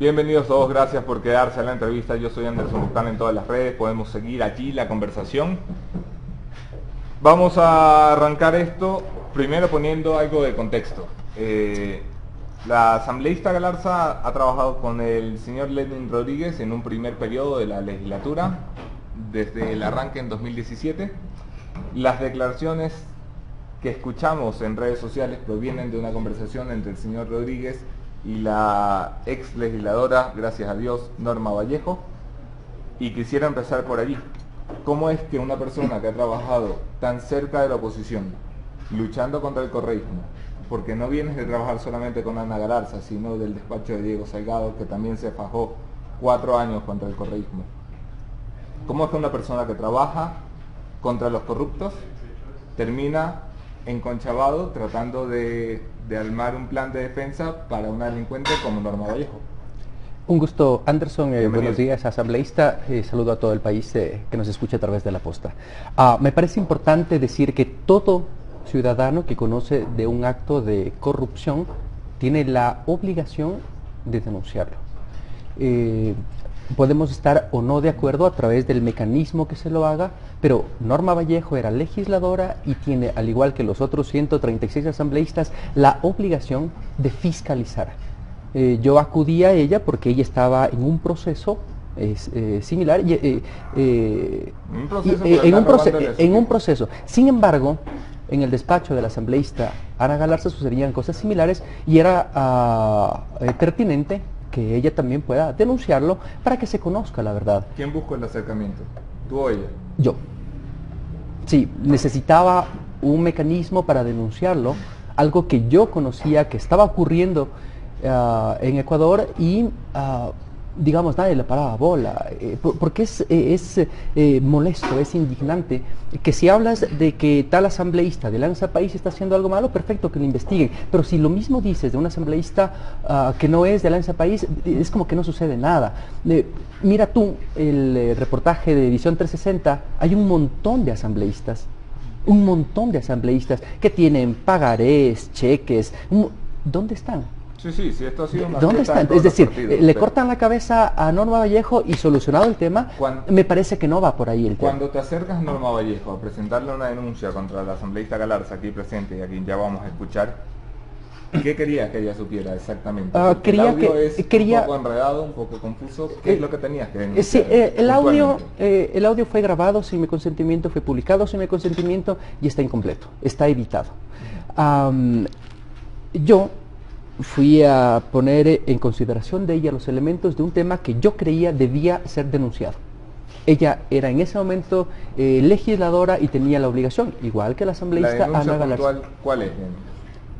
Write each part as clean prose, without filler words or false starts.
Bienvenidos todos, gracias por quedarse en la entrevista. Yo soy Anderson Buchan en todas las redes, podemos seguir aquí la conversación. Vamos a arrancar esto primero poniendo algo de contexto. La asambleísta Galarza ha trabajado con el señor Lenin Rodríguez en un primer periodo de la legislatura, desde el arranque en 2017. Las declaraciones que escuchamos en redes sociales provienen de una conversación entre el señor Rodríguez y la ex legisladora, gracias a Dios, Norma Vallejo, y quisiera empezar por allí. ¿Cómo es que una persona que ha trabajado tan cerca de la oposición, luchando contra el correísmo, porque no vienes de trabajar solamente con Ana Galarza, sino del despacho de Diego Salgado, que también se fajó 4 años contra el correísmo, cómo es que una persona que trabaja contra los corruptos termina enconchavado tratando de armar un plan de defensa para una delincuente como Norma Vallejo? Un gusto, Anderson. Buenos días, asambleísta. Saludo a todo el país que nos escucha a través de la posta. Me parece importante decir que todo ciudadano que conoce de un acto de corrupción tiene la obligación de denunciarlo. Podemos estar o no de acuerdo a través del mecanismo que se lo haga, pero Norma Vallejo era legisladora y tiene, al igual que los otros 136 asambleístas, la obligación de fiscalizar. Yo acudí a ella porque ella estaba en un proceso similar, en un proceso. Sin embargo, en el despacho de la asambleísta Ana Galarza sucedían cosas similares y era pertinente que ella también pueda denunciarlo para que se conozca la verdad. ¿Quién buscó el acercamiento? ¿Tú o ella? Yo. Sí, necesitaba un mecanismo para denunciarlo, algo que yo conocía que estaba ocurriendo en Ecuador y, digamos, nadie le paraba bola, porque es molesto, es indignante que si hablas de que tal asambleísta de Lanza País está haciendo algo malo, perfecto, que lo investiguen, pero si lo mismo dices de un asambleísta que no es de Lanza País, es como que no sucede nada. Mira tú el reportaje de Edición 360, hay un montón de asambleístas que tienen pagarés, cheques, ¿dónde están? Sí, esto ha sido una ¿Dónde están? Es decir, le cortan la cabeza a Norma Vallejo y solucionado el tema, me parece que no va por ahí el tema. Cuando te acercas a Norma Vallejo a presentarle una denuncia contra la asambleísta Galarza aquí presente y a quien ya vamos a escuchar, ¿qué querías que ella supiera exactamente? El audio es un poco enredado, un poco confuso. ¿Qué es lo que tenías que denunciar? Sí, el audio fue grabado sin mi consentimiento, fue publicado sin mi consentimiento y está incompleto, está editado. Yo fui a poner en consideración de ella los elementos de un tema que yo creía debía ser denunciado. Ella era en ese momento legisladora y tenía la obligación, igual que la asambleísta Ana Galarza. ¿Cuál es?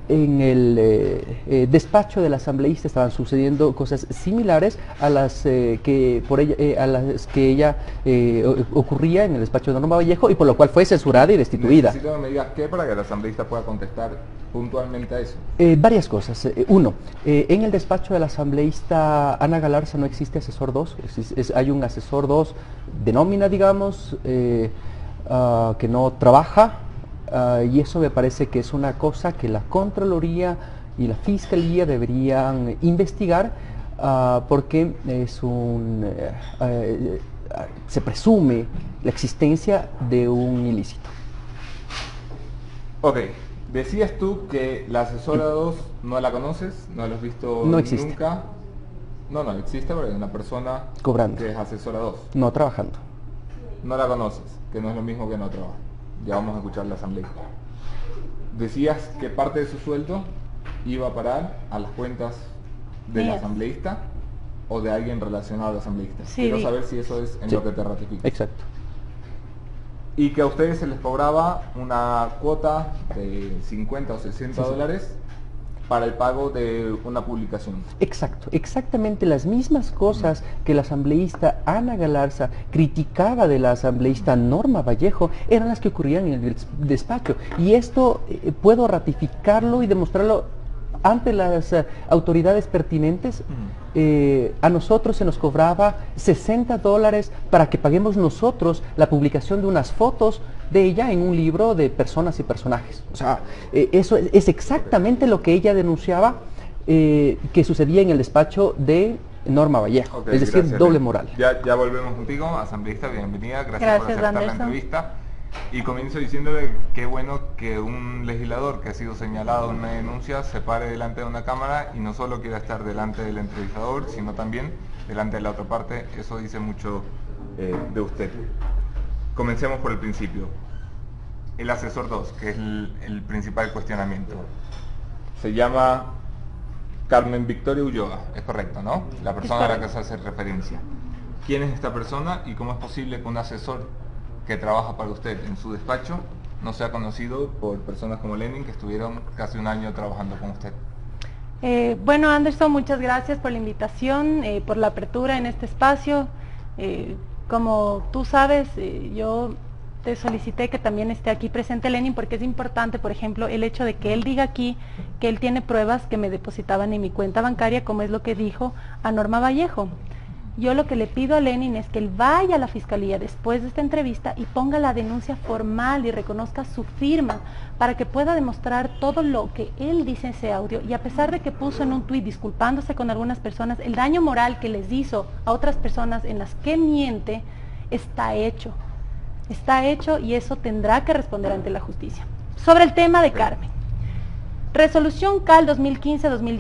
En el despacho de la asambleísta estaban sucediendo cosas similares a las que ella ocurría en el despacho de Norma Vallejo y por lo cual fue censurada y destituida. Necesito que me digas qué para que la asambleísta pueda contestar puntualmente a eso. Varias cosas. Uno, en el despacho de la asambleísta Ana Galarza no existe asesor 2, hay un asesor 2 de nómina, digamos, que no trabaja. Y eso me parece que es una cosa que la Contraloría y la Fiscalía deberían investigar, porque se presume la existencia de un ilícito. Ok, decías tú que la asesora 2 no la conoces, no la has visto no existe. Nunca. No existe porque es una persona cobrando, que es asesora 2. No trabajando. No la conoces, que no es lo mismo que no trabaja. Ya vamos a escuchar la asambleísta. Decías que parte de su sueldo iba a parar a las cuentas del asambleísta o de alguien relacionado al asambleísta. Sí, quiero saber si eso es en lo que te ratificas. Exacto. Y que a ustedes se les cobraba una cuota de 50 o 60 dólares para el pago de una publicación. Exacto, exactamente las mismas cosas que la asambleísta Ana Galarza criticaba de la asambleísta Norma Vallejo eran las que ocurrían en el despacho. Y esto puedo ratificarlo y demostrarlo ante las autoridades pertinentes. A nosotros se nos cobraba 60 dólares para que paguemos nosotros la publicación de unas fotos de ella en un libro de personas y personajes. O sea, eso es exactamente lo que ella denunciaba que sucedía en el despacho de Norma Vallejo, Ok, es decir, gracias, doble Len. moral. Ya volvemos contigo, asambleísta, bienvenida, gracias por Gracias, aceptar la Anderson. entrevista. Y comienzo diciéndole qué bueno que un legislador que ha sido señalado en una denuncia se pare delante de una cámara y no solo quiera estar delante del entrevistador, sino también delante de la otra parte. Eso dice mucho de usted. Comencemos por el principio. El asesor 2, que es el principal cuestionamiento. Se llama Carmen Victoria Ulloa, es correcto, ¿no? La persona a la que se hace referencia. ¿Quién es esta persona y cómo es posible que un asesor que trabaja para usted en su despacho no sea conocido por personas como Lenin, que estuvieron casi un año trabajando con usted? Bueno, Anderson, muchas gracias por la invitación, por la apertura en este espacio. Como tú sabes, yo te solicité que también esté aquí presente Lenin, porque es importante, por ejemplo, el hecho de que él diga aquí que él tiene pruebas que me depositaban en mi cuenta bancaria, como es lo que dijo a Norma Vallejo. Yo lo que le pido a Lenin es que él vaya a la fiscalía después de esta entrevista y ponga la denuncia formal y reconozca su firma para que pueda demostrar todo lo que él dice en ese audio. Y a pesar de que puso en un tuit disculpándose con algunas personas, el daño moral que les hizo a otras personas en las que miente está hecho. Está hecho y eso tendrá que responder ante la justicia. Sobre el tema de Carmen. Resolución CAL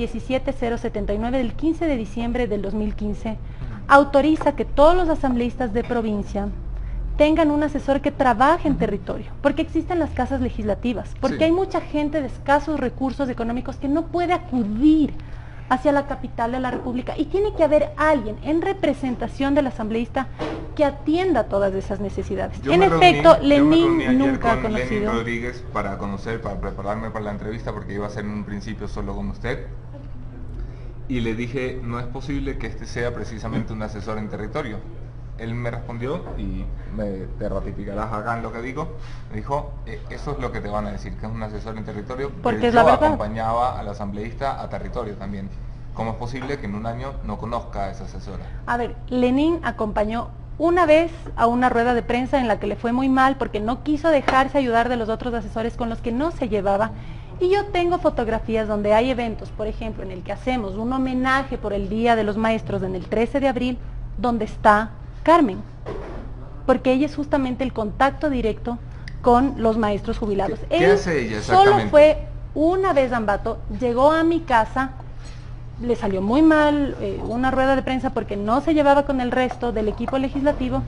2015-2017-079 del 15 de diciembre del 2015 autoriza que todos los asambleístas de provincia tengan un asesor que trabaje en territorio, porque existen las casas legislativas, porque Sí. hay mucha gente de escasos recursos económicos que no puede acudir hacia la capital de la República y tiene que haber alguien en representación del asambleísta que atienda todas esas necesidades. Yo En me efecto, reuní ayer Lenin nunca ha con Lenin conocido. Rodríguez para prepararme para la entrevista, porque iba a ser en un principio solo con usted. Y le dije, no es posible que este sea precisamente un asesor en territorio. Él me respondió, y te ratificarás acá en lo que digo, me dijo, eso es lo que te van a decir, que es un asesor en territorio, Porque pero es la yo verdad. acompañaba al asambleísta a territorio también. ¿Cómo es posible que en un año no conozca a esa asesora? A ver, Lenin acompañó una vez a una rueda de prensa en la que le fue muy mal porque no quiso dejarse ayudar de los otros asesores con los que no se llevaba. Y yo tengo fotografías donde hay eventos, por ejemplo, en el que hacemos un homenaje por el Día de los Maestros en el 13 de abril, donde está Carmen, porque ella es justamente el contacto directo con los maestros jubilados. ¿Qué Él hace ella solo exactamente? fue una vez a Ambato, llegó a mi casa, le salió muy mal una rueda de prensa porque no se llevaba con el resto del equipo legislativo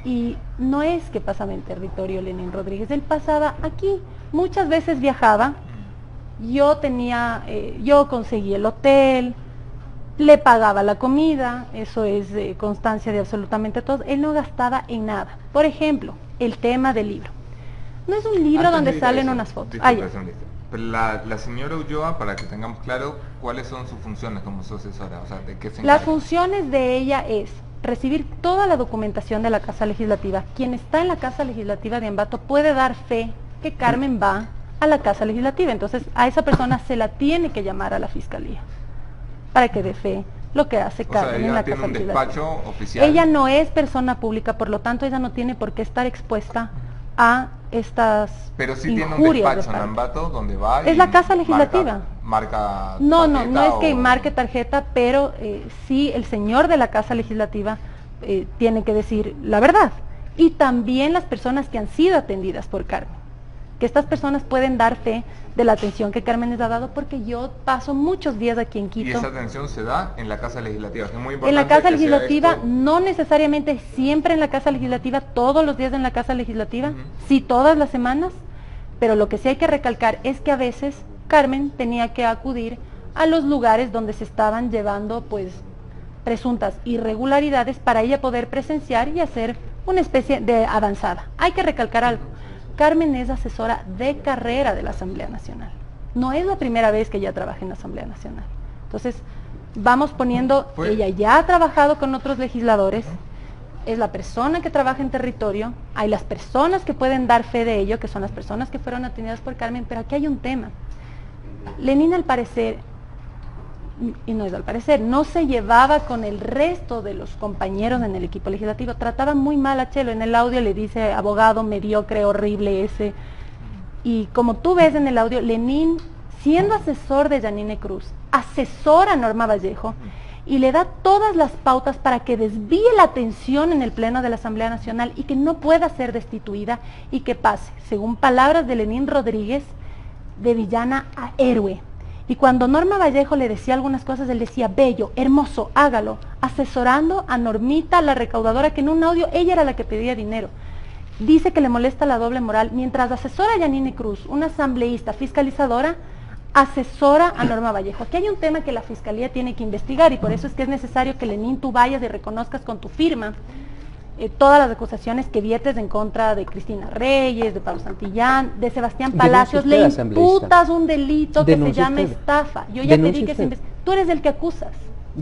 y no es que pasaba en territorio Lenin Rodríguez, él pasaba aquí, muchas veces viajaba, yo conseguí el hotel, le pagaba la comida, eso es constancia de absolutamente todo, él no gastaba en nada. Por ejemplo, el tema del libro. No es un libro Antes donde de ir a salen eso, unas fotos. disculpe, ya. asambleísta, pero la señora Ulloa, para que tengamos claro cuáles son sus funciones como su asesora, o sea, de qué se Las encarga. funciones de ella es recibir toda la documentación de la Casa Legislativa. Quien está en la Casa Legislativa de Ambato puede dar fe que Carmen va a la Casa Legislativa. Entonces, a esa persona se la tiene que llamar a la Fiscalía para que dé fe lo que hace O sea, Carmen en ella la tiene Casa un Legislativa. despacho oficial. Ella no es persona pública, por lo tanto, ella no tiene por qué estar expuesta a estas Pero sí tiene un injurias de despacho en parte. Ambato donde va Es y la Casa Legislativa. marca No es tarjeta que o- marque tarjeta, pero sí el señor de la Casa Legislativa tiene que decir la verdad. Y también las personas que han sido atendidas por Carmen. Que estas personas pueden dar fe de la atención que Carmen les ha dado, porque yo paso muchos días aquí en Y Quito. esa atención se da en la Casa Legislativa, que es muy importante. En la Casa que sea Legislativa, esto- no necesariamente siempre en la Casa Legislativa, todos los días en la Casa Legislativa, Ujú. sí todas las semanas, pero lo que sí hay que recalcar es que a veces Carmen tenía que acudir a los lugares donde se estaban llevando pues presuntas irregularidades para ella poder presenciar y hacer una especie de avanzada. Hay que recalcar algo, Carmen es asesora de carrera de la Asamblea Nacional, no es la primera vez que ella trabaja en la Asamblea Nacional. Entonces, vamos poniendo, Pues- ella ya ha trabajado con otros legisladores, es la persona que trabaja en territorio, hay las personas que pueden dar fe de ello, que son las personas que fueron atendidas por Carmen, pero aquí hay un tema. Lenin, al parecer, y no es al parecer, no se llevaba con el resto de los compañeros en el equipo legislativo, trataba muy mal a Chelo, en el audio le dice abogado mediocre, horrible ese, y como tú ves en el audio, Lenin, siendo asesor de Yanine Cruz, asesora a Norma Vallejo, y le da todas las pautas para que desvíe la atención en el Pleno de la Asamblea Nacional y que no pueda ser destituida y que pase, según palabras de Lenín Rodríguez, de villana a héroe. Y cuando Norma Vallejo le decía algunas cosas, él decía, bello, hermoso, hágalo, asesorando a Normita, la recaudadora, que en un audio ella era la que pedía dinero. Dice que le molesta la doble moral, mientras asesora a Yanine Cruz, una asambleísta fiscalizadora, asesora a Norma Vallejo. Aquí hay un tema que la Fiscalía tiene que investigar y por eso es que es necesario que, Lenín, tú vayas y reconozcas con tu firma todas las acusaciones que viertes en contra de Cristina Reyes, de Pablo Santillán, de Sebastián Palacios. Le imputas un delito que se llama estafa. Yo ya pedí que se investigue. Tú eres el que acusas.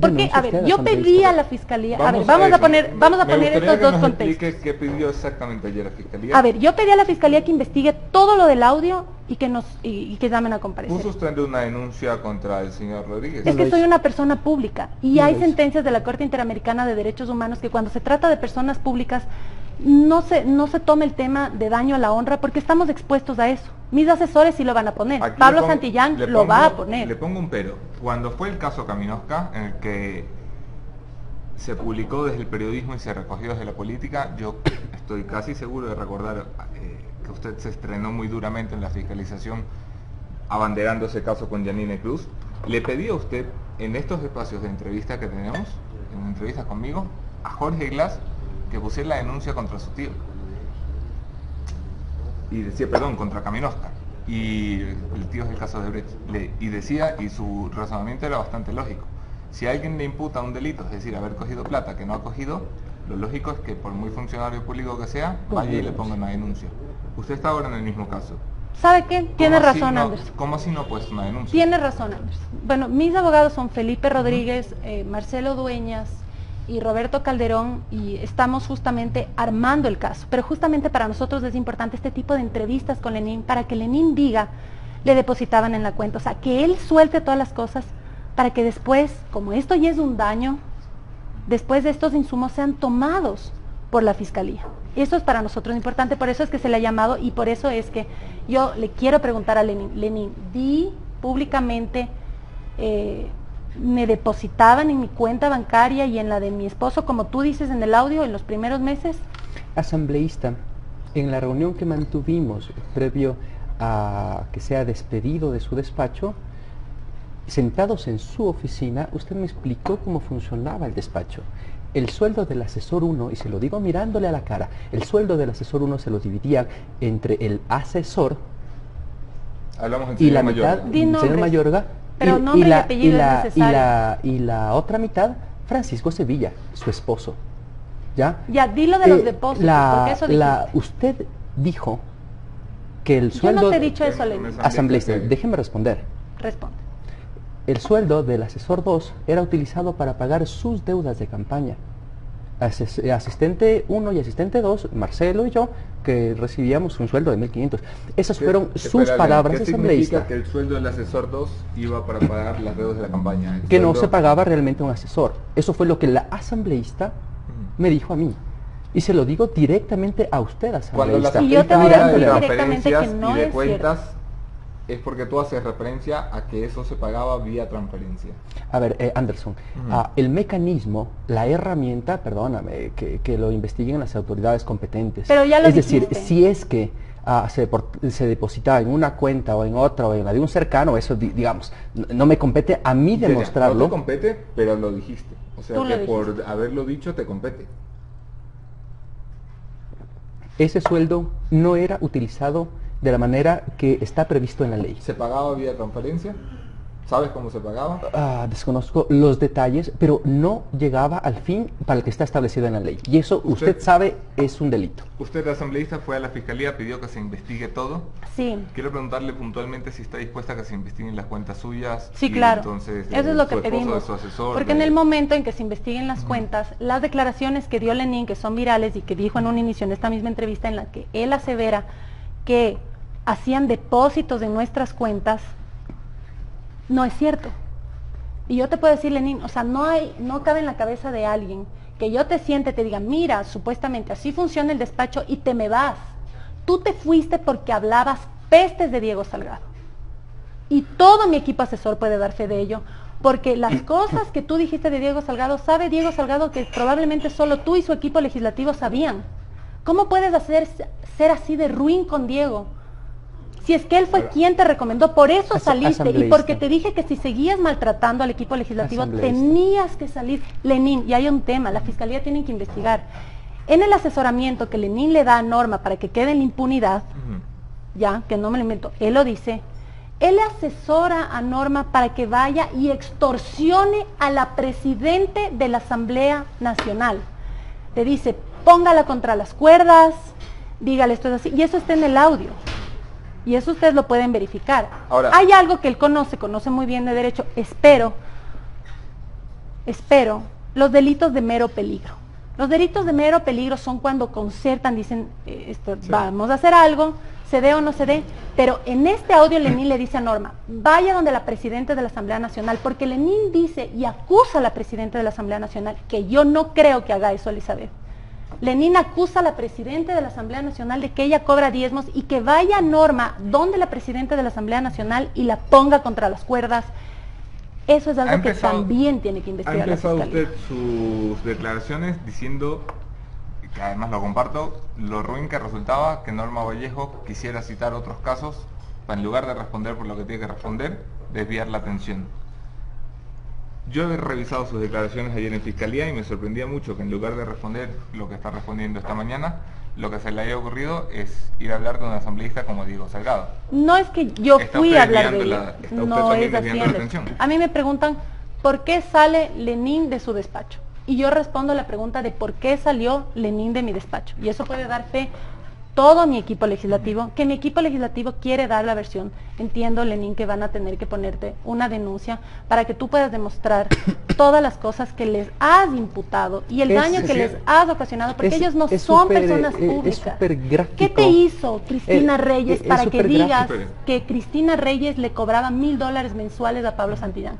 Porque, a ver, yo pedí a la Fiscalía, vamos a poner estos dos contextos. ¿Qué pidió exactamente ayer la Fiscalía? A ver, yo pedí a la Fiscalía que investigue todo lo del audio y que llamen a comparecer. ¿Puso usted una denuncia contra el señor Rodríguez? Es que soy una persona pública y hay sentencias de la Corte Interamericana de Derechos Humanos que cuando se trata de personas públicas no se tome el tema de daño a la honra porque estamos expuestos a eso. Mis asesores sí lo van a poner. Aquí Pablo Santillán lo va a poner. Le pongo un pero. Cuando fue el caso Caminosca, en el que se publicó desde el periodismo y se recogió desde la política, yo estoy casi seguro de recordar que usted se estrenó muy duramente en la fiscalización abanderando ese caso con Yanine Cruz. Le pedí a usted, en estos espacios de entrevista que tenemos, en entrevistas conmigo, a Jorge Glass, que pusiera la denuncia contra su tío. Y decía, perdón, contra Caminosca. Y el tío es el caso de Brecht. Y decía, y su razonamiento era bastante lógico. Si a alguien le imputa un delito, es decir, haber cogido plata que no ha cogido, lo lógico es que por muy funcionario público que sea, vaya y le ponga una denuncia. Usted está ahora en el mismo caso. ¿Sabe qué? Tiene razón, Anderson. ¿Cómo así no ha puesto una denuncia? Tiene razón, Anderson. Bueno, mis abogados son Felipe Rodríguez, Marcelo Dueñas y Roberto Calderón, y estamos justamente armando el caso. Pero justamente para nosotros es importante este tipo de entrevistas con Lenín, para que Lenín diga, le depositaban en la cuenta. O sea, que él suelte todas las cosas para que después, como esto ya es un daño, después de estos insumos sean tomados por la Fiscalía. Eso es para nosotros importante, por eso es que se le ha llamado y por eso es que yo le quiero preguntar a Lenín. Lenín, di públicamente, me depositaban en mi cuenta bancaria y en la de mi esposo, como tú dices en el audio, en los primeros meses. Asambleísta, en la reunión que mantuvimos previo a que sea despedido de su despacho, sentados en su oficina, usted me explicó cómo funcionaba el despacho. El sueldo del asesor 1, y se lo digo mirándole a la cara, el sueldo del asesor 1 se lo dividía entre el asesor y la mitad, señor Mayorga, pero nombre y apellido es necesario. Y la otra mitad, Francisco Sevilla, su esposo. ¿Ya? Ya, dilo de los depósitos, porque eso dijiste. Usted dijo que el sueldo... Yo no te he dicho eso, Lenín. Asambleísta, déjeme responder. Responde. El sueldo del asesor 2 era utilizado para pagar sus deudas de campaña. Asistente 1 y asistente 2, Marcelo y yo, que recibíamos un sueldo de 1.500. Esas fueron sus palabras de asambleísta. ¿Qué significa que el sueldo del asesor 2 iba para pagar las deudas de la campaña? Que no se pagaba realmente un asesor. Eso fue lo que la asambleísta me dijo a mí. Y se lo digo directamente a usted, asambleísta. Y yo te voy a decir directamente que no es cuentas, es porque tú haces referencia a que eso se pagaba vía transferencia. A ver, Anderson, el mecanismo, la herramienta, perdóname, que lo investiguen las autoridades competentes. Pero ya lo Es dijiste. decir, si es que se depositaba en una cuenta o en otra o en la de un cercano, eso digamos, no me compete a mí demostrarlo. No te compete, pero lo dijiste. O sea, Tú que lo por haberlo dicho te compete. Ese sueldo no era utilizado de la manera que está previsto en la ley. ¿Se pagaba vía transferencia? ¿Sabes cómo se pagaba? Desconozco los detalles, pero no llegaba al fin para el que está establecido en la ley. Y eso, usted sabe, es un delito. Usted, asambleísta, fue a la Fiscalía, pidió que se investigue todo. Sí. Quiero preguntarle puntualmente si está dispuesta a que se investiguen las cuentas suyas. Sí, claro. Entonces, eso es lo que su esposo, pedimos. de su asesor, porque en el momento en que se investiguen las cuentas, las declaraciones que dio Lenín, que son virales y que dijo en un inicio en esta misma entrevista en la que él asevera que hacían depósitos en nuestras cuentas, no es cierto. Y yo te puedo decir, Lenín, o sea, no cabe en la cabeza de alguien que yo te siente, te diga, mira, supuestamente así funciona el despacho y te me vas. Tú te fuiste porque hablabas pestes de Diego Salgado. Y todo mi equipo asesor puede dar fe de ello, Porque las cosas que tú dijiste de Diego Salgado, sabe Diego Salgado que probablemente solo tú y su equipo legislativo sabían. ¿Cómo puedes ser así de ruin con Diego? Si es que él fue quien te recomendó, por eso saliste, y porque te dije que si seguías maltratando al equipo legislativo tenías que salir. Lenín, y hay un tema, la Fiscalía tiene que investigar. En el asesoramiento que Lenín le da a Norma para que quede en la impunidad, ya, que no me lo invento, él lo dice, él le asesora a Norma para que vaya y extorsione a la presidente de la Asamblea Nacional. Le dice, póngala contra las cuerdas, dígale esto es así, y eso está en el audio. Y eso ustedes lo pueden verificar. Ahora, hay algo que él conoce muy bien de derecho, espero, los delitos de mero peligro. Los delitos de mero peligro son cuando concertan, dicen, vamos a hacer algo, se dé o no se dé, pero en este audio Lenín le dice a Norma, vaya donde la presidenta de la Asamblea Nacional, porque Lenín dice y acusa a la presidenta de la Asamblea Nacional, que yo no creo que haga eso, Elizabeth. Lenín acusa a la presidenta de la Asamblea Nacional de que ella cobra diezmos y que vaya Norma donde la presidenta de la Asamblea Nacional y la ponga contra las cuerdas. Eso es algo que también tiene que investigar la Fiscalía. Ha empezado usted sus declaraciones diciendo, que además lo comparto, lo ruin que resultaba que Norma Vallejo quisiera citar otros casos para en lugar de responder por lo que tiene que responder, desviar la atención. Yo he revisado sus declaraciones ayer en Fiscalía y me sorprendía mucho que en lugar de responder lo que está respondiendo esta mañana, lo que se le haya ocurrido es ir a hablar con un asambleísta como Diego Salgado. No es que yo fui a hablar de ella, no es así. A mí me preguntan, ¿por qué sale Lenín de su despacho? Y yo respondo la pregunta de por qué salió Lenín de mi despacho. Y eso puede dar fe todo mi equipo legislativo, que mi equipo legislativo quiere dar la versión. Entiendo, Lenín, que van a tener que ponerte una denuncia para que tú puedas demostrar todas las cosas que les has imputado y el daño que les has ocasionado, porque ellos no son personas públicas. ¿Qué te hizo Cristina Reyes para que digas que Cristina Reyes le cobraba $1000 mensuales a Pablo Santillán?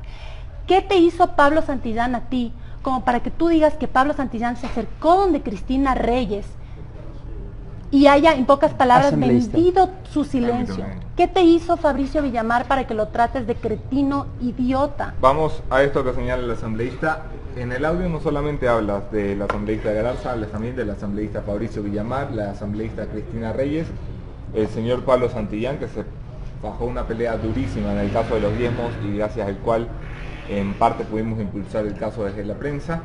¿Qué te hizo Pablo Santillán a ti como para que tú digas que Pablo Santillán se acercó donde Cristina Reyes y haya, en pocas palabras, vendido su silencio? ¿Qué te hizo Fabricio Villamar para que lo trates de cretino idiota? Vamos a esto que señala el asambleísta. En el audio no solamente hablas de la asambleísta Galarza, hablas también del asambleísta Fabricio Villamar, la asambleísta Cristina Reyes, el señor Pablo Santillán, que se bajó una pelea durísima en el caso de los diezmos y gracias al cual en parte pudimos impulsar el caso desde la prensa.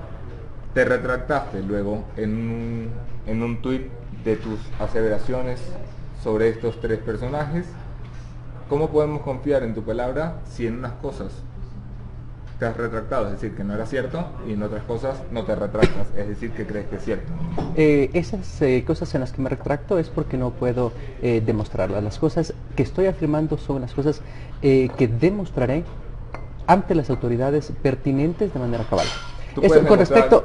Te retractaste luego en un tuit de tus aseveraciones sobre estos tres personajes. ¿Cómo podemos confiar en tu palabra si en unas cosas te has retractado, es decir, que no era cierto, y en otras cosas no te retractas, es decir, que crees que es cierto? Esas cosas en las que me retracto es porque no puedo demostrarlas. Las cosas que estoy afirmando son las cosas que demostraré ante las autoridades pertinentes de manera cabal. Eso,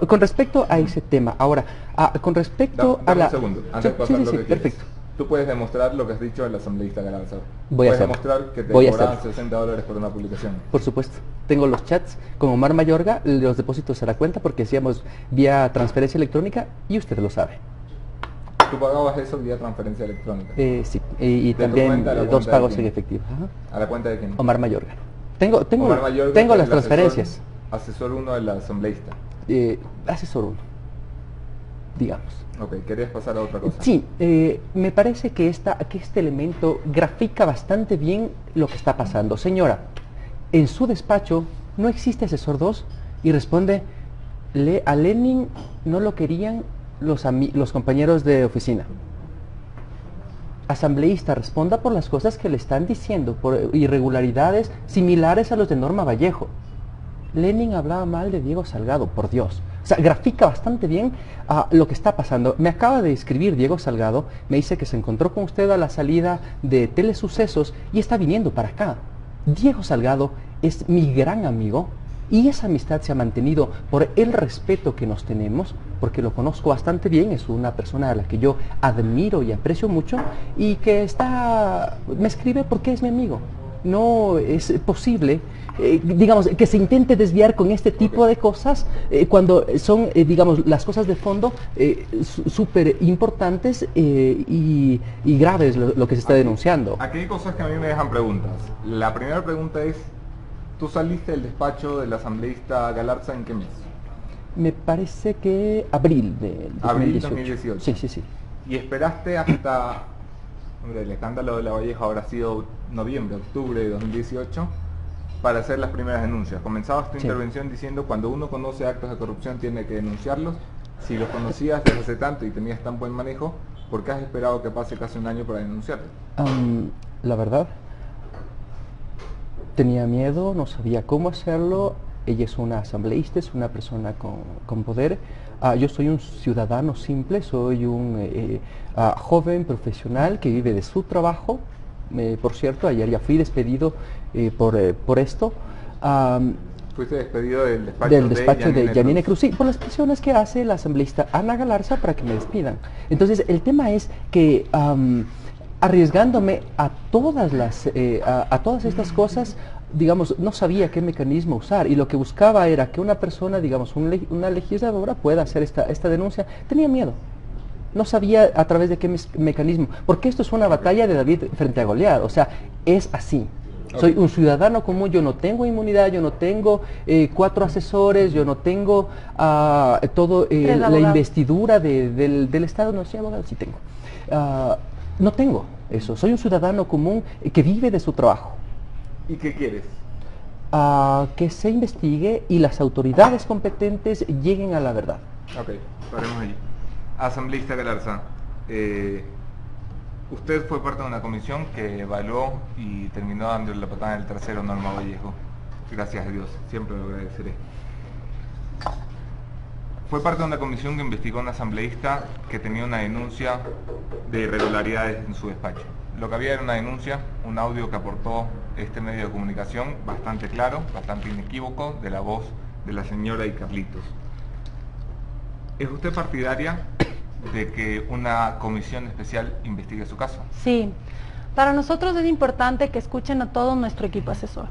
con respecto a ese tema. Ahora, con respecto a la... un segundo, antes de pasar lo que perfecto. Tú puedes demostrar lo que has dicho el asambleísta Galarza. Puedes demostrar que te cobraban $60 por una publicación. Por supuesto. Tengo los chats con Omar Mayorga, los depósitos a la cuenta, porque hacíamos vía transferencia electrónica y usted lo sabe. ¿Tú pagabas eso vía transferencia electrónica? Sí, y también dos pagos en efectivo. ¿A la cuenta de quién? Omar Mayorga. Tengo las transferencias. Asesor uno del asambleísta. Asesor uno, digamos. Ok, ¿querías pasar a otra cosa? Sí, me parece que este elemento grafica bastante bien lo que está pasando. Señora, en su despacho no existe asesor 2 y responde, a Lenin no lo querían los compañeros de oficina. Asambleísta, responda por las cosas que le están diciendo, por irregularidades similares a los de Norma Vallejo. Lenin hablaba mal de Diego Salgado, por Dios. O sea, grafica bastante bien lo que está pasando. Me acaba de escribir Diego Salgado, me dice que se encontró con usted a la salida de Telesucesos y está viniendo para acá. Diego Salgado es mi gran amigo y esa amistad se ha mantenido por el respeto que nos tenemos, porque lo conozco bastante bien, es una persona a la que yo admiro y aprecio mucho y que me escribe porque es mi amigo. No es posible, digamos, que se intente desviar con este tipo de cosas cuando son, digamos, las cosas de fondo súper importantes y graves lo que se está denunciando. Aquí hay cosas que a mí me dejan preguntas. La primera pregunta es, ¿Tú saliste del despacho del asambleísta Galarza en qué mes? Me parece que abril de Abril 2018. 2018. Sí, sí, sí. Y esperaste hasta, hombre, el escándalo de La Valleja habrá sido noviembre, octubre de 2018, para hacer las primeras denuncias. Comenzabas tu Sí. intervención diciendo, cuando uno conoce actos de corrupción tiene que denunciarlos. Si los conocías desde hace tanto y tenías tan buen manejo, ¿por qué has esperado que pase casi un año para denunciarlos? La verdad, tenía miedo, no sabía cómo hacerlo. Ella es una asambleísta, es una persona con poder. Yo soy un ciudadano simple, soy un joven profesional que vive de su trabajo. Por cierto, ayer ya fui despedido por esto. Fuiste despedido Del despacho de Yanine Cruz. Cruz, sí, por las presiones que hace la asambleísta Ana Galarza para que me despidan. Entonces, el tema es que arriesgándome a todas estas cosas, digamos, no sabía qué mecanismo usar, y lo que buscaba era que una persona, digamos, una legisladora pueda hacer esta denuncia. Tenía miedo. No sabía a través de qué mecanismo, porque esto es una batalla de David frente a Goliat, o sea, es así. Soy un ciudadano común, yo no tengo inmunidad, yo no tengo 4 asesores, yo no tengo la investidura del Estado, no soy abogado, sí tengo. No tengo eso, soy un ciudadano común que vive de su trabajo. ¿Y qué quieres? Que se investigue y las autoridades competentes lleguen a la verdad. Ok, paremos allí. Asambleísta Galarza, usted fue parte de una comisión que evaluó y terminó dándole la patada en el trasero a Norma Vallejo. Gracias a Dios, siempre lo agradeceré. Fue parte de una comisión que investigó a un asambleísta que tenía una denuncia de irregularidades en su despacho. Lo que había era una denuncia, un audio que aportó este medio de comunicación bastante claro, bastante inequívoco, de la voz de la señora y Carlitos. ¿Es usted partidaria de que una comisión especial investigue su caso? Sí, para nosotros es importante que escuchen a todo nuestro equipo asesor,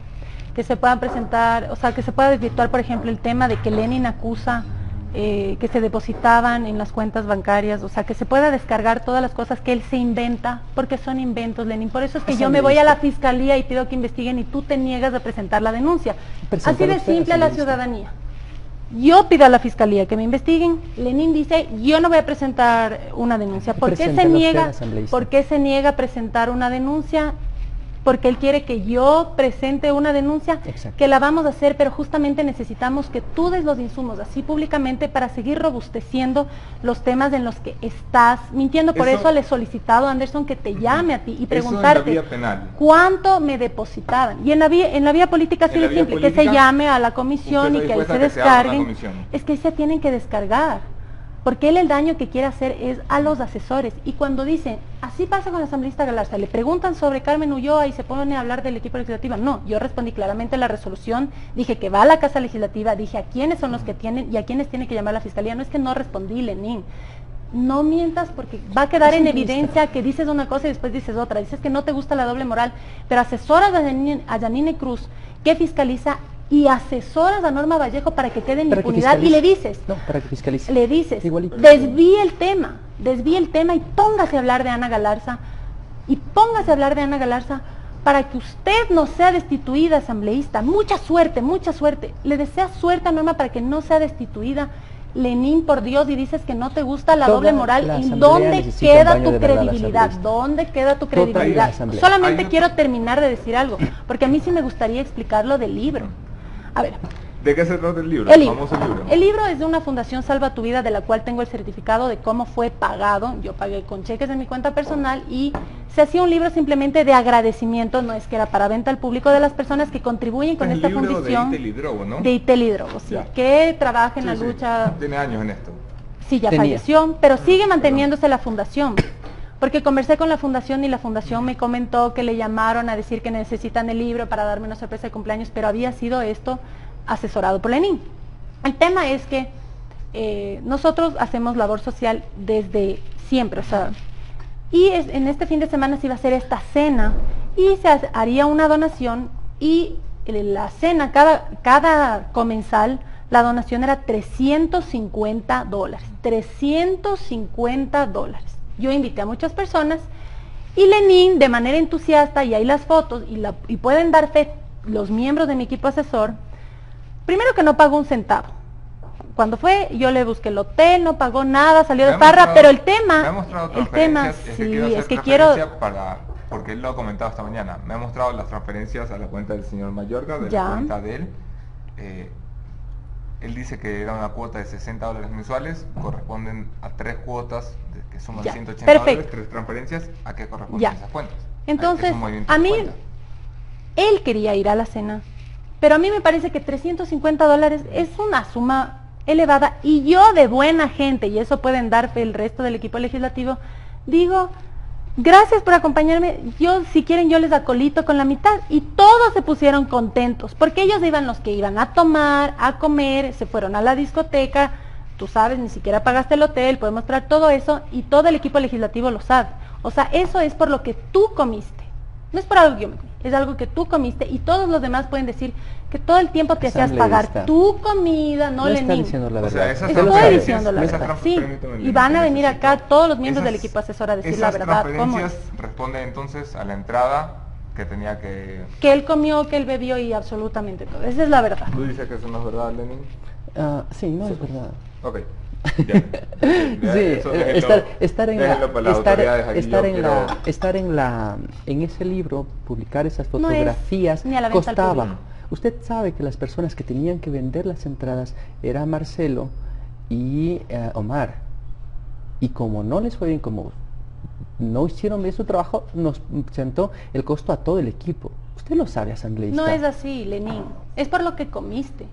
que se puedan presentar, o sea, que se pueda desvirtuar, por ejemplo, el tema de que Lenin acusa que se depositaban en las cuentas bancarias, o sea, que se pueda descargar todas las cosas que él se inventa, porque son inventos, Lenin. Por eso es que yo me voy a la fiscalía y pido que investiguen y tú te niegas a presentar la denuncia. Así de simple a la ciudadanía. Yo pido a la fiscalía que me investiguen, Lenin dice, yo no voy a presentar una denuncia. ¿Por qué se niega a presentar una denuncia? Porque él quiere que yo presente una denuncia. Exacto. Que la vamos a hacer, pero justamente necesitamos que tú des los insumos así públicamente para seguir robusteciendo los temas en los que estás mintiendo. Por eso le he solicitado a Anderson que te llame a ti y preguntarte en la vía penal. cuánto me depositaban. Y en la vía política sí es simple, que se llame a la comisión y que ahí se descarguen. Es que se tienen que descargar. Porque él el daño que quiere hacer es a los asesores. Y cuando dicen, así pasa con la asambleísta Galarza, le preguntan sobre Carmen Ulloa y se pone a hablar del equipo legislativo. No, yo respondí claramente la resolución, dije que va a la Casa Legislativa, dije a quiénes son los que tienen y a quiénes tiene que llamar la fiscalía. No es que no respondí, Lenin. No mientas porque va a quedar en evidencia que dices una cosa y después dices otra. Dices que no te gusta la doble moral, pero asesoras a Yanine Cruz, que fiscaliza, y asesoras a Norma Vallejo para que quede en impunidad, y le dices, no, para que fiscalice. Le dices, igualito. desvíe el tema y póngase a hablar de Ana Galarza, para que usted no sea destituida, asambleísta. Mucha suerte, le deseas suerte a Norma para que no sea destituida. Lenin, por Dios, y dices que no te gusta la doble moral. ¿Y dónde queda tu credibilidad? ¿Dónde queda tu credibilidad? Solamente quiero terminar de decir algo, porque a mí sí me gustaría explicar lo del libro. A ver. ¿De qué se trata el libro? Famoso libro. El libro es de una fundación Salva Tu Vida, de la cual tengo el certificado de cómo fue pagado. Yo pagué con cheques de mi cuenta personal y se hacía un libro simplemente de agradecimiento, no es que era para venta al público, de las personas que contribuyen con esta fundición. De Itel Hidrogo, ¿no? De Itel Hidrogo, sí, que trabaja en la lucha. Tiene años en esto. Sí, ya falleció, pero sigue manteniéndose la fundación. Porque conversé con la fundación y la fundación me comentó que le llamaron a decir que necesitan el libro para darme una sorpresa de cumpleaños, pero había sido esto asesorado por Lenin. El tema es que nosotros hacemos labor social desde siempre, o sea, en este fin de semana se iba a hacer esta cena y se haría una donación y la cena, cada comensal, la donación era $350. $350. Yo invité a muchas personas y Lenin, de manera entusiasta, y hay las fotos, y pueden dar fe los miembros de mi equipo asesor, primero que no pagó un centavo. Cuando fue, yo le busqué el hotel, no pagó nada, salió de farra, pero el tema, me ha mostrado el tema, transferencias, sí, es que quiero quiero, porque él lo ha comentado esta mañana, me ha mostrado las transferencias a la cuenta del señor Mayorga, de Ya. la cuenta de él. Él dice que era una cuota de $60 mensuales, corresponden a 3 cuotas que suman Ya, $180, perfecto. 3 transferencias. ¿A qué corresponden Ya. esas cuentas? Entonces, Es un movimiento a de mí, cuenta. él quería ir a la cena, pero a mí me parece que $350 es una suma elevada, y yo de buena gente, y eso pueden dar fe el resto del equipo legislativo, digo, gracias por acompañarme, yo si quieren yo les acolito con la mitad, y todos se pusieron contentos, porque ellos iban los que iban a tomar, a comer, se fueron a la discoteca, tú sabes, ni siquiera pagaste el hotel, podemos traer todo eso, y todo el equipo legislativo lo sabe. O sea, eso es por lo que tú comiste, no es por algo que yo me comí, es algo que tú comiste, y todos los demás pueden decir que todo el tiempo te hacías pagar Asambleísta. tu comida, no está Lenín. diciendo la O verdad. sea, esas Usted lo Estoy sabe. diciendo la esas verdad, trans- sí. permítame, Y van a venir necesito- acá todos los miembros esas- del equipo asesor a decir la esas verdad, cómo es. transferencias responden entonces a la entrada que tenía que... Que él comió, que él bebió y absolutamente todo. Esa es la verdad. ¿Tú dices que eso no es verdad, Lenin? Sí, no es verdad. Ok. Ya. Ya, Sí, eso déjenlo- estar en déjenlo para las autoridades aquí, en ese libro, publicar esas No es fotografías ni a la venta al costaba. público. Usted sabe que las personas que tenían que vender las entradas era Marcelo y Omar. Y como no les fue bien, como no hicieron bien su trabajo, nos sentó el costo a todo el equipo. Usted lo sabe, asambleísta. No es así, Lenín. Es por lo que comiste.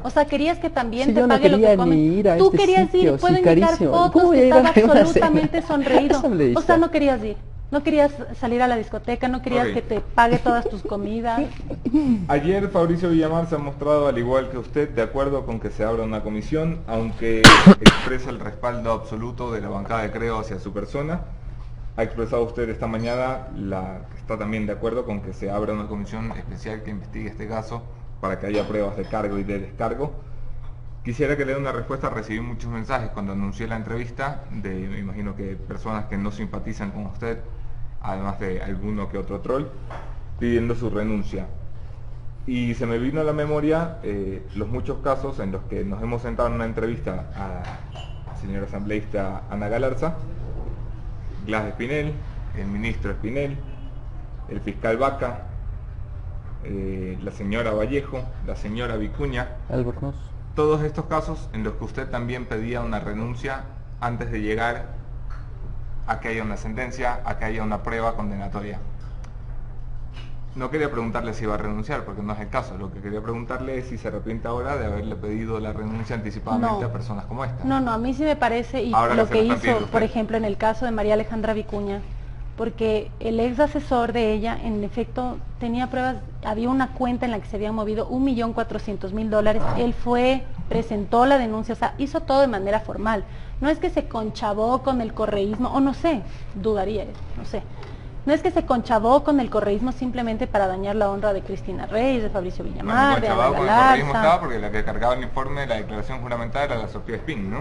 O sea, querías que también Si te yo no pague lo quería que comes. ni ir a Tú este querías sitio, ir, puedo sí, indicar carísimo. fotos ¿Cómo voy que a ir a estaba una absolutamente cena? sonreído. Asambleísta. O sea, no querías ir. No querías salir a la discoteca, no querías Ok. que te pague todas tus comidas. Ayer Fabricio Villamar se ha mostrado, al igual que usted, de acuerdo con que se abra una comisión, aunque expresa el respaldo absoluto de la bancada de Creo hacia su persona. Ha expresado usted esta mañana que está también de acuerdo con que se abra una comisión especial que investigue este caso para que haya pruebas de cargo y de descargo. Quisiera que le dé una respuesta. Recibí muchos mensajes cuando anuncié la entrevista me imagino que personas que no simpatizan con usted, además de alguno que otro troll, pidiendo su renuncia. Y se me vino a la memoria los muchos casos en los que nos hemos sentado en una entrevista a la señora asambleísta Ana Galarza, Glass Espinel, el ministro Espinel, el fiscal Vaca, la señora Vallejo, la señora Vicuña. Albornoz. Todos estos casos en los que usted también pedía una renuncia antes de llegar a que haya una sentencia, a que haya una prueba condenatoria. No quería preguntarle si iba a renunciar, porque no es el caso. Lo que quería preguntarle es si se arrepiente ahora de haberle pedido la renuncia anticipadamente No. a personas como esta. No, a mí sí me parece, y Ahora lo que se que lo está hizo, pidiendo por usted. ejemplo, en el caso de María Alejandra Vicuña, porque el ex asesor de ella, en efecto, tenía pruebas, había una cuenta en la que se habían movido $1.400.000, él fue, presentó la denuncia, o sea, hizo todo de manera formal. No es que se conchavó con el correísmo, o no sé, dudaría, no sé. No es que se conchavó con el correísmo simplemente para dañar la honra de Cristina Reyes, de Fabricio Villamar, de Ana Chavado con el correísmo estaba Galarza. porque la que cargaba el informe de la declaración juramentada era la Sofía Espín, ¿no?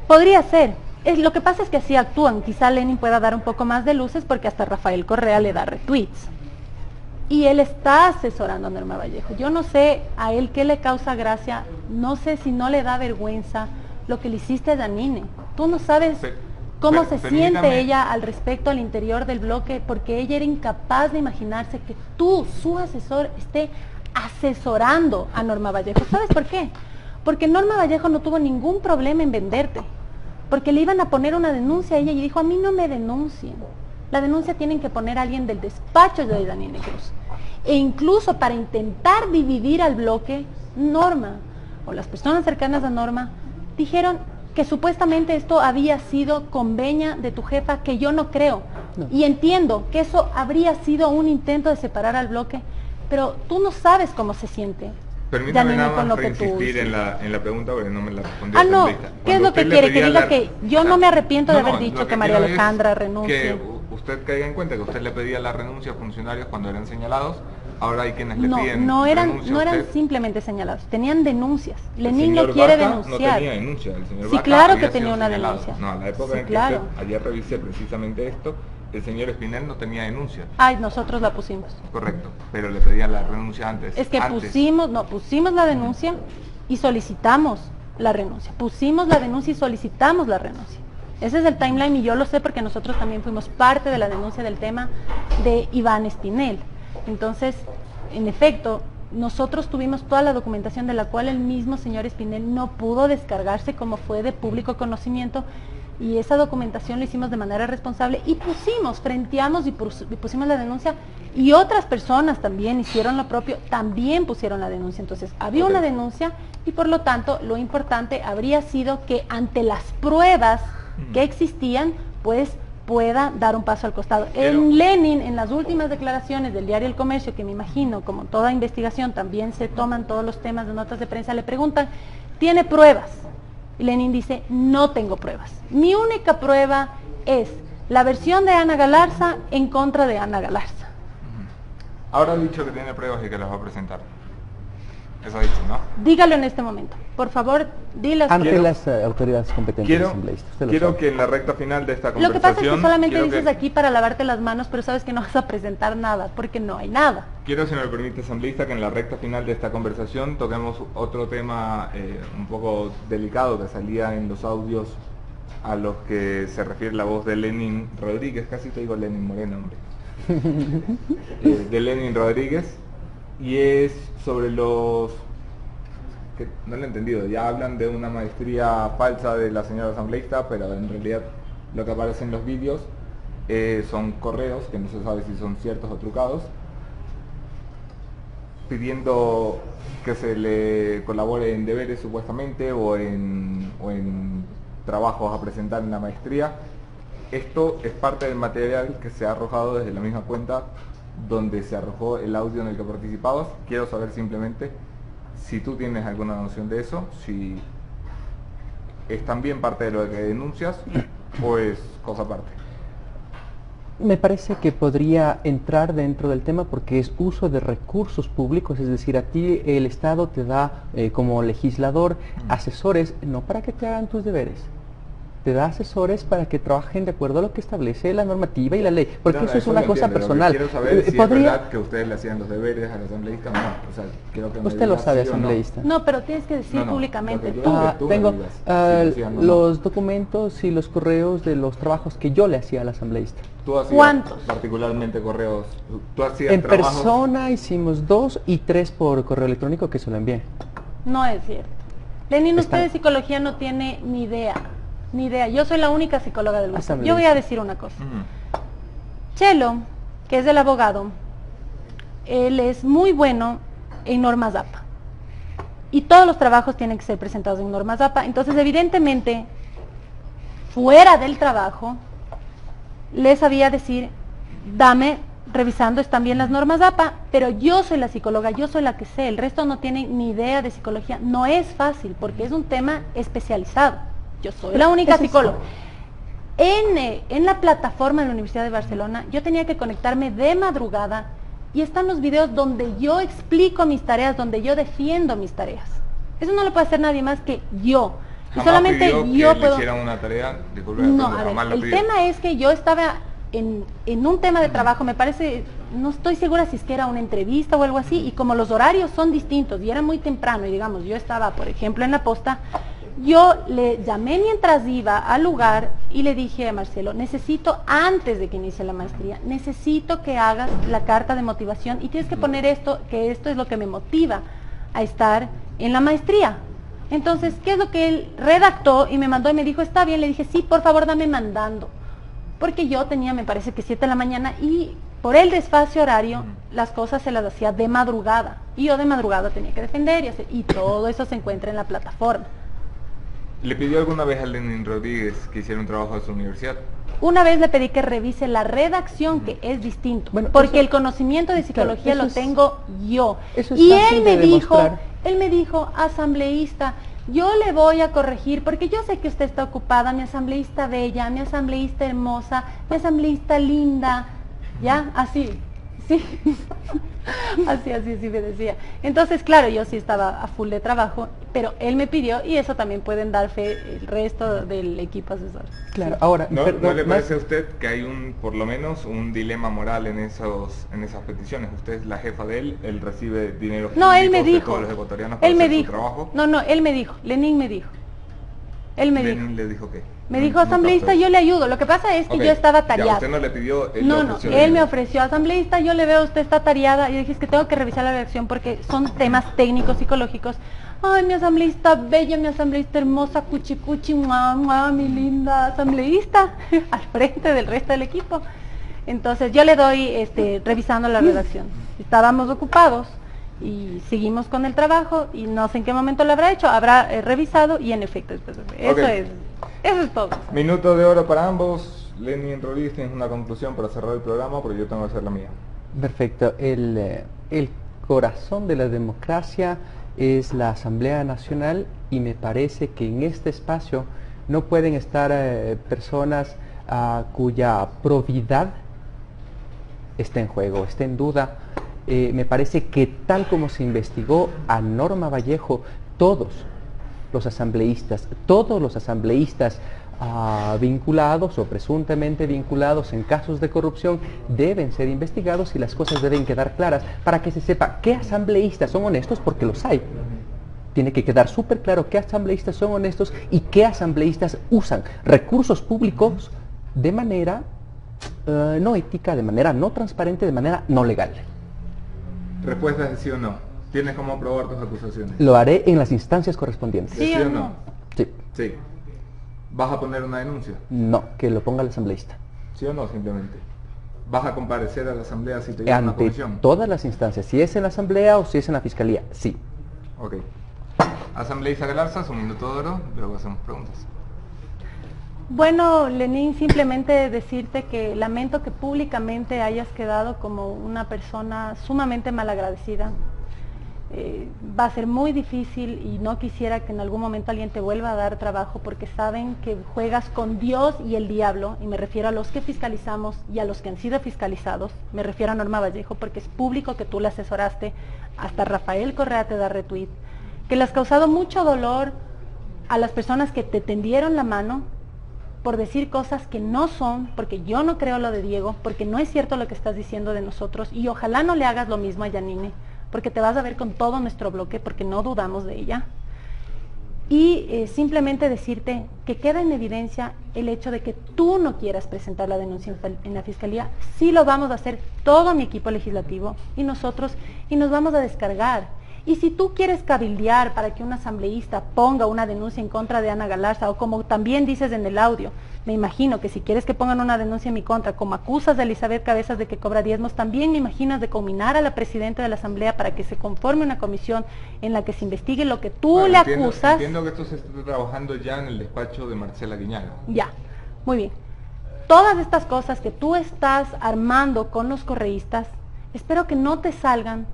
Podría ser. Lo que pasa es que así actúan. Quizá Lenin pueda dar un poco más de luces porque hasta Rafael Correa le da retweets. Y él está asesorando a Norma Vallejo. Yo no sé a él qué le causa gracia, no sé si no le da vergüenza lo que le hiciste a Danine. Tú no sabes cómo se siente permítame. ella al respecto al interior del bloque, porque ella era incapaz de imaginarse que tú, su asesor, esté asesorando a Norma Vallejo. ¿Sabes por qué? Porque Norma Vallejo no tuvo ningún problema en venderte, porque le iban a poner una denuncia a ella y dijo, a mí no me denuncien. La denuncia tienen que poner a alguien del despacho de Danine Cruz. E incluso para intentar dividir al bloque, Norma, o las personas cercanas a Norma, dijeron que supuestamente esto había sido conveña de tu jefa, que yo no creo. No. Y entiendo que eso habría sido un intento de separar al bloque, pero tú no sabes cómo se siente. Permítame Danine, nada con más lo que tú insistir hiciste. en la pregunta porque no me la respondió. Ah, no, asambleísta. ¿qué es Cuando lo usted que le quiere? Que pedía diga que yo no me arrepiento de haber dicho lo que María quiero es Alejandra renuncie. Que usted caiga en cuenta que usted le pedía la renuncia a funcionarios cuando eran señalados, ahora hay quienes le piden No eran renuncia a usted. simplemente señalados, tenían denuncias. El Lenin no señor quiere Vaca denunciar. No tenía denuncia. El señor Sí, Vaca claro había que tenía sido una señalado. denuncia. No, a la época Sí, en que claro. usted, ayer revisé precisamente esto, el señor Espinel no tenía denuncia. Ay, nosotros la pusimos. Correcto, pero le pedían la renuncia antes. Es que antes. pusimos la denuncia y solicitamos la renuncia. Pusimos la denuncia y solicitamos la renuncia. Ese es el timeline y yo lo sé porque nosotros también fuimos parte de la denuncia del tema de Iván Espinel. Entonces, en efecto, nosotros tuvimos toda la documentación de la cual el mismo señor Espinel no pudo descargarse como fue de público conocimiento, y esa documentación la hicimos de manera responsable y frenteamos y pusimos la denuncia, y otras personas también hicieron lo propio, también pusieron la denuncia. Entonces había una denuncia y por lo tanto lo importante habría sido que ante las pruebas que existían, pues pueda dar un paso al costado. En Lenin, en las últimas declaraciones del diario El Comercio, que me imagino, como toda investigación, también se toman todos los temas de notas de prensa, le preguntan, ¿tiene pruebas? Y Lenin dice, no tengo pruebas. Mi única prueba es la versión de Ana Galarza en contra de Ana Galarza. Ahora ha dicho que tiene pruebas y que las va a presentar. Eso ha dicho, ¿no? Dígalo en este momento. Por favor, dilas. Ante las autoridades competentes asambleístas. Quiero que en la recta final de esta Lo que pasa es conversación... que solamente dices aquí para lavarte las manos, pero sabes que no vas a presentar nada, porque no hay nada. Quiero, si me permite, asambleísta, que en la recta final de esta conversación toquemos otro tema un poco delicado que salía en los audios a los que se refiere la voz de Lenin Rodríguez, casi te digo Lenin Moreno, hombre. De Lenin Rodríguez, y es sobre los... que no lo he entendido, ya hablan de una maestría falsa de la señora asambleísta, pero en realidad lo que aparece en los vídeos son correos, que no se sabe si son ciertos o trucados, pidiendo que se le colabore en deberes supuestamente o en trabajos a presentar en la maestría. Esto es parte del material que se ha arrojado desde la misma cuenta donde se arrojó el audio en el que participabas. Quiero saber simplemente si tú tienes alguna noción de eso, si es también parte de lo que denuncias o es cosa aparte. Me parece que podría entrar dentro del tema porque es uso de recursos públicos, es decir, a ti el Estado te da como legislador asesores, no para que te hagan tus deberes, te da asesores para que trabajen de acuerdo a lo que establece la normativa y la ley, porque No, eso es una cosa entiendo, personal. Quiero saber si es verdad que ustedes le hacían los deberes a la asambleísta o no. O sea, quiero que me Usted lo digas sabe, sí o no. asambleísta. No, pero tienes que decir No, públicamente. lo que yo- que tú me Tengo digas si lo hacían o no. los documentos y los correos de los trabajos que yo le hacía al asambleísta. ¿Tú hacías ¿Cuántos? particularmente correos? ¿Tú hacías En trabajos? persona hicimos 2 y 3 por correo electrónico que se lo envié. No es cierto. Lenin, Está- usted de psicología no tiene ni idea. Ni idea. Yo soy la única psicóloga del grupo. Asambleísta. Yo voy a decir una cosa. Ujú. Chelo, que es el abogado, él es muy bueno en normas APA. Y todos los trabajos tienen que ser presentados en normas APA. Entonces, evidentemente, fuera del trabajo, le sabía decir, dame, revisando, están bien las normas APA, pero yo soy la psicóloga, yo soy la que sé, el resto no tiene ni idea de psicología. No es fácil, porque es un tema especializado. Yo soy la única Eso es- psicóloga. En la plataforma de la Universidad de Barcelona, yo tenía que conectarme de madrugada y están los videos donde yo explico mis tareas, donde yo defiendo mis tareas. Eso no lo puede hacer nadie más que yo. Y Jamás solamente pidió yo que puedo... le hicieran una tarea, disculpe, No, pero a jamás ver, lo el pidió. tema es que yo estaba en un tema de trabajo, me parece, no estoy segura si es que era una entrevista o algo así, y como los horarios son distintos y era muy temprano, y digamos, yo estaba, por ejemplo, en la posta, yo le llamé mientras iba al lugar y le dije a Marcelo, necesito, antes de que inicie la maestría, necesito que hagas la carta de motivación y tienes que poner esto, que esto es lo que me motiva a estar en la maestría. Entonces, ¿qué es lo que él redactó y me mandó y me dijo, está bien? Le dije, sí, por favor, dame mandando. Porque yo tenía, me parece que 7 de la mañana y por el desfase horario, las cosas se las hacía de madrugada. Y yo de madrugada tenía que defender y hacer, y todo eso se encuentra en la plataforma. ¿Le pidió alguna vez a Lenin Rodríguez que hiciera un trabajo de su universidad? Una vez le pedí que revise la redacción, que es distinto, Bueno, porque eso- el conocimiento de psicología eso lo es- tengo yo. eso es Y fácil él me de dijo, demostrar. asambleísta, yo le voy a corregir, porque yo sé que usted está ocupada, mi asambleísta bella, mi asambleísta hermosa, mi asambleísta linda, ¿ya? Así. Sí, así me decía. Entonces, claro, yo sí estaba a full de trabajo, pero él me pidió, y eso también pueden dar fe el resto del equipo asesor. Claro, Sí. ahora, ¿No, perdón, ¿no le más- parece a usted que hay por lo menos un dilema moral en esas peticiones? Usted es la jefa de él recibe dinero No, él me público de dijo. todos los ecuatorianos para Él me hacer su dijo. trabajo. No, él me dijo. Lenin me dijo. Él me dijo. Lenin le dijo qué. Me No- dijo, no asambleísta, capto yo eso. le ayudo. Lo que pasa es que Ok, yo estaba ya, tareada. usted no le pidió, él le No, ofreció él me dinero. ofreció, asambleísta, yo le veo, usted está tareada. Y dije, es que tengo que revisar la redacción porque son temas técnicos, psicológicos. Ay, mi asambleísta bella, mi asambleísta hermosa, cuchi cuchi, mua, mi linda asambleísta, al frente del resto del equipo. Entonces yo le doy, revisando la redacción. Estábamos ocupados y seguimos con el trabajo y no sé en qué momento lo habrá hecho, habrá revisado y en efecto, Ok. eso es todo. Minuto de oro para ambos. Lenin Rodríguez, tienes una conclusión para cerrar el programa porque yo tengo que hacer la mía. Perfecto. El corazón de la democracia es la Asamblea Nacional y me parece que en este espacio no pueden estar personas cuya probidad está en juego, está en duda. Me parece que tal como se investigó a Norma Vallejo, todos los asambleístas vinculados o presuntamente vinculados en casos de corrupción deben ser investigados y las cosas deben quedar claras para que se sepa qué asambleístas son honestos, porque los hay. Tiene que quedar súper claro qué asambleístas son honestos y qué asambleístas usan recursos públicos de manera no ética, de manera no transparente, de manera no legal. Respuesta es sí o no. ¿Tienes cómo probar tus acusaciones? Lo haré en las instancias correspondientes. Sí ¿Sí o o no? no? Sí. Sí. ¿Vas a poner una denuncia? No, que lo ponga el asambleísta. ¿Sí o no simplemente? ¿Vas a comparecer a la asamblea si te llama una Ante comisión? todas las instancias, si es en la asamblea o si es en la fiscalía, sí. Ok. Asambleísta Galarza, un minuto de oro, luego hacemos preguntas. Bueno, Lenín, simplemente decirte que lamento que públicamente hayas quedado como una persona sumamente malagradecida. Va a ser muy difícil y no quisiera que en algún momento alguien te vuelva a dar trabajo porque saben que juegas con Dios y el diablo, y me refiero a los que fiscalizamos y a los que han sido fiscalizados. Me refiero a Norma Vallejo porque es público que tú la asesoraste, hasta Rafael Correa te da retweet, que le has causado mucho dolor a las personas que te tendieron la mano por decir cosas que no son, porque yo no creo lo de Diego, porque no es cierto lo que estás diciendo de nosotros, y ojalá no le hagas lo mismo a Yanine, porque te vas a ver con todo nuestro bloque, porque no dudamos de ella. Y simplemente decirte que queda en evidencia el hecho de que tú no quieras presentar la denuncia en la fiscalía. Sí lo vamos a hacer todo mi equipo legislativo y nosotros, y nos vamos a descargar. Y si tú quieres cabildear para que un asambleísta ponga una denuncia en contra de Ana Galarza, o como también dices en el audio, me imagino que si quieres que pongan una denuncia en mi contra, como acusas a Elizabeth Cabezas de que cobra diezmos, también me imaginas de combinar a la presidenta de la asamblea para que se conforme una comisión en la que se investigue lo que tú Bueno, le entiendo, acusas. Entiendo que esto se está trabajando ya en el despacho de Marcela Guiñaga. Ya, muy bien. Todas estas cosas que tú estás armando con los correístas, espero que no te salgan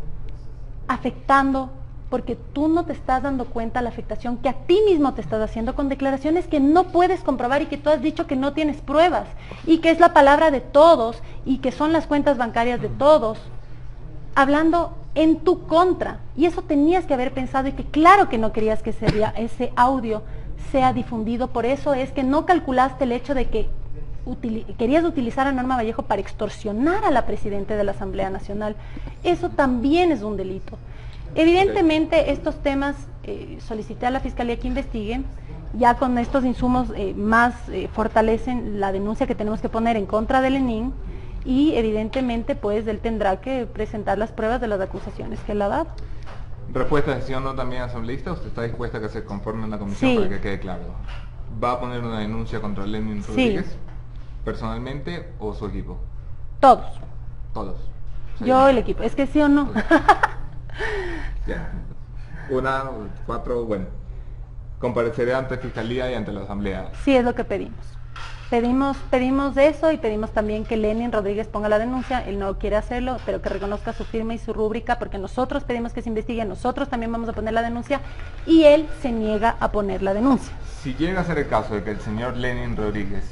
afectando, porque tú no te estás dando cuenta la afectación que a ti mismo te estás haciendo con declaraciones que no puedes comprobar y que tú has dicho que no tienes pruebas, y que es la palabra de todos y que son las cuentas bancarias de todos, hablando en tu contra. Y eso tenías que haber pensado, y que claro que no querías que ese audio sea difundido. Por eso es que no calculaste el hecho de que querías utilizar a Norma Vallejo para extorsionar a la presidenta de la Asamblea Nacional. Eso también es un delito. Evidentemente estos temas solicité a la Fiscalía que investigue. Ya con estos insumos más fortalecen la denuncia que tenemos que poner en contra de Lenín, y evidentemente pues él tendrá que presentar las pruebas de las acusaciones que él ha dado. Respuesta de sí o no también, asambleísta. ¿Usted está dispuesta a que se conforme una comisión Sí. para que quede claro? ¿Va a poner una denuncia contra Lenin Rodríguez? Sí. ¿Personalmente o su equipo? Todos. Todos. Sí. Yo, el equipo. Es que sí o no. Ya. 4, bueno. Compareceré ante Fiscalía y ante la Asamblea. Sí, es lo que pedimos. Pedimos eso, y pedimos también que Lenin Rodríguez ponga la denuncia. Él no quiere hacerlo, pero que reconozca su firma y su rúbrica, porque nosotros pedimos que se investigue, nosotros también vamos a poner la denuncia, y él se niega a poner la denuncia. Si llega a ser el caso de que el señor Lenin Rodríguez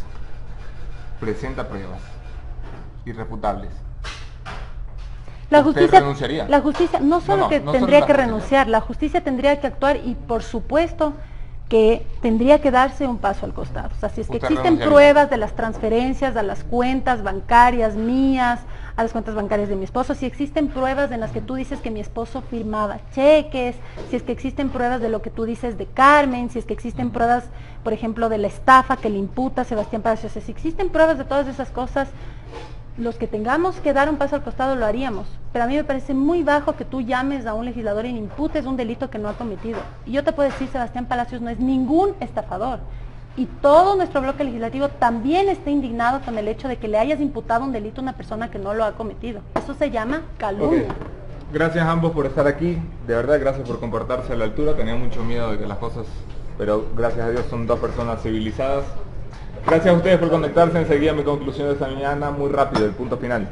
presenta pruebas irrefutables La ¿Usted justicia, renunciaría? la justicia no solo No, que no tendría solo que la justicia. renunciar, la justicia tendría que actuar y por supuesto que tendría que darse un paso al costado. O sea, si es que ¿Usted existen renunciaría? pruebas de las transferencias a las cuentas bancarias mías, a las cuentas bancarias de mi esposo, si existen pruebas en las que tú dices que mi esposo firmaba cheques, si es que existen pruebas de lo que tú dices de Carmen, si es que existen pruebas, por ejemplo, de la estafa que le imputa a Sebastián Palacios, si existen pruebas de todas esas cosas, los que tengamos que dar un paso al costado lo haríamos, pero a mí me parece muy bajo que tú llames a un legislador y le imputes un delito que no ha cometido. Y yo te puedo decir, Sebastián Palacios no es ningún estafador. Y todo nuestro bloque legislativo también está indignado con el hecho de que le hayas imputado un delito a una persona que no lo ha cometido. Eso se llama calumnia. Ok. Gracias a ambos por estar aquí, de verdad gracias por comportarse a la altura, tenía mucho miedo de que las cosas, pero gracias a Dios son dos personas civilizadas. Gracias a ustedes por conectarse, enseguida mi conclusión de esta mañana, muy rápido, el punto final.